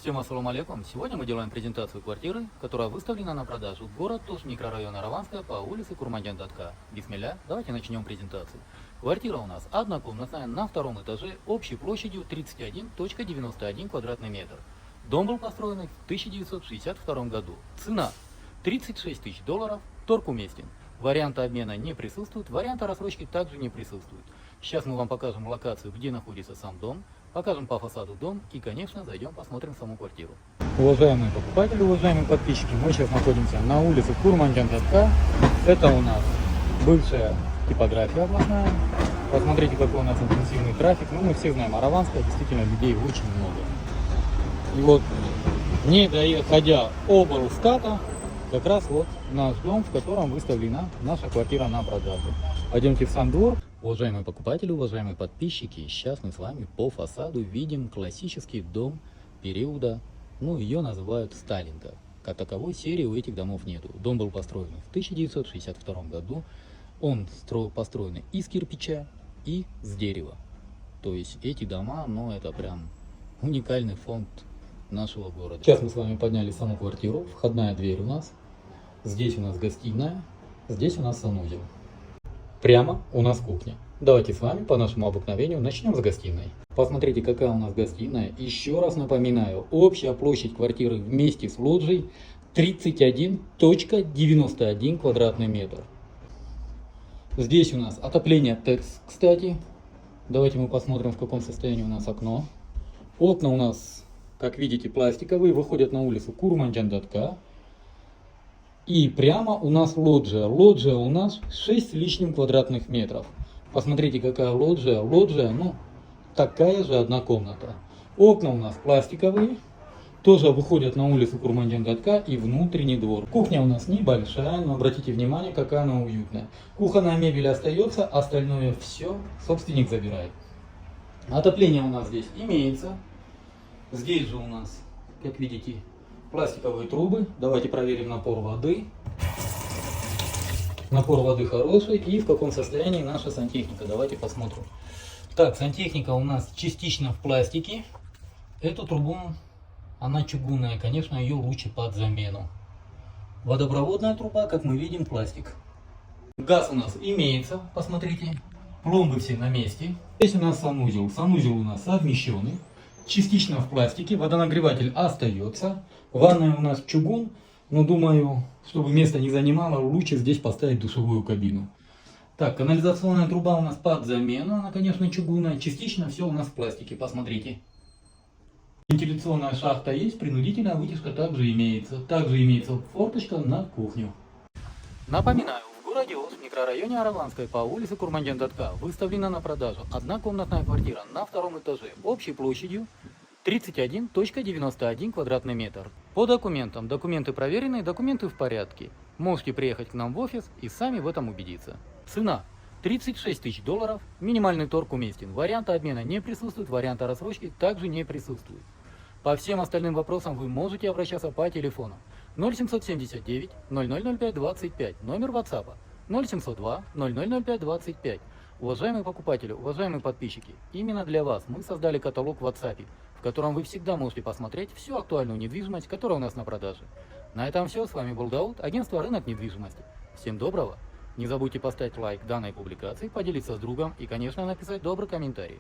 Всем ассаламу алейкум. Сегодня мы делаем презентацию квартиры, которая выставлена на продажу. Город Туш, микрорайон Араванская, по улице Курманьян-Датка. Бисмилля, давайте начнем презентацию. Квартира у нас однокомнатная на втором этаже общей площадью 31,91 квадратный метр. Дом был построен в 1962 году. Цена $36 тысяч, торг уместен. Варианта обмена не присутствует, варианта рассрочки также не присутствует. Сейчас мы вам покажем локацию, где находится сам дом, покажем по фасаду дом и, конечно, зайдем посмотрим саму квартиру. Уважаемые покупатели, уважаемые подписчики, мы сейчас находимся на улице Курманьян-Датка. Это у нас бывшая типография областная. Посмотрите, какой у нас интенсивный трафик. Ну, мы все знаем, Араванская, действительно, людей очень много. И вот, не доходя облстата, как раз вот наш дом, в котором выставлена наша квартира на продажу. Пойдемте в сам двор. Уважаемые покупатели, уважаемые подписчики, сейчас мы с вами по фасаду видим классический дом периода, ее называют Сталинка. Как таковой серии у этих домов нету. Дом был построен в 1962 году. Он построен из кирпича и с дерева. То есть эти дома, это прям уникальный фонд нашего города. Сейчас мы с вами подняли саму квартиру. Входная дверь у нас. Здесь у нас гостиная. Здесь у нас санузел. Прямо у нас кухня. Давайте с вами по нашему обыкновению начнем с гостиной. Посмотрите, какая у нас гостиная. Еще раз напоминаю, общая площадь квартиры вместе с лоджией 31,91 квадратный метр. Здесь у нас отопление ТЭЦ, кстати. Давайте мы посмотрим, в каком состоянии у нас окно. Окна у нас, как видите, пластиковые, выходят на улицу Курманьян-Датка. И прямо у нас лоджия. Лоджия у нас 6 с лишним квадратных метров. Посмотрите, какая лоджия. Лоджия, такая же одна комната. Окна у нас пластиковые. Тоже выходят на улицу Курманьян-Датка и внутренний двор. Кухня у нас небольшая, но обратите внимание, какая она уютная. Кухонная мебель остается, остальное все собственник забирает. Отопление у нас здесь имеется. Здесь же у нас, как видите, пластиковые трубы. Давайте проверим напор воды. Напор воды хороший. И в каком состоянии наша сантехника. Давайте посмотрим. Так, сантехника у нас частично в пластике. Эту трубу, она чугунная. Конечно, ее лучше под замену. Водопроводная труба, как мы видим, пластик. Газ у нас имеется. Посмотрите. Пломбы все на месте. Здесь у нас санузел. Санузел у нас совмещенный. Частично в пластике, водонагреватель остается. Ванная у нас чугун, но думаю, чтобы место не занимало, лучше здесь поставить душевую кабину. Так, канализационная труба у нас под замену, она, конечно, чугунная. Частично все у нас в пластике, посмотрите. Вентиляционная шахта есть, принудительная вытяжка также имеется. Также имеется форточка на кухню. Напоминаю, в городе Ош, в микрорайоне Араванской, по улице Курманьян-Датка, выставлена на продажу однокомнатная квартира на втором этаже общей площадью 31,91 квадратный метр. По документам. Документы проверенные, документы в порядке. Можете приехать к нам в офис и сами в этом убедиться. Цена $36 тысяч, минимальный торг уместен. Варианта обмена не присутствует, варианта рассрочки также не присутствует. По всем остальным вопросам вы можете обращаться по телефону 0779 0005 25, номер WhatsApp 0702 0005 25. Уважаемые покупатели, уважаемые подписчики, именно для вас мы создали каталог в WhatsApp, в котором вы всегда можете посмотреть всю актуальную недвижимость, которая у нас на продаже. На этом все. С вами был Дауд, агентство «Рынок недвижимости». Всем доброго! Не забудьте поставить лайк данной публикации, поделиться с другом и, конечно, написать добрый комментарий.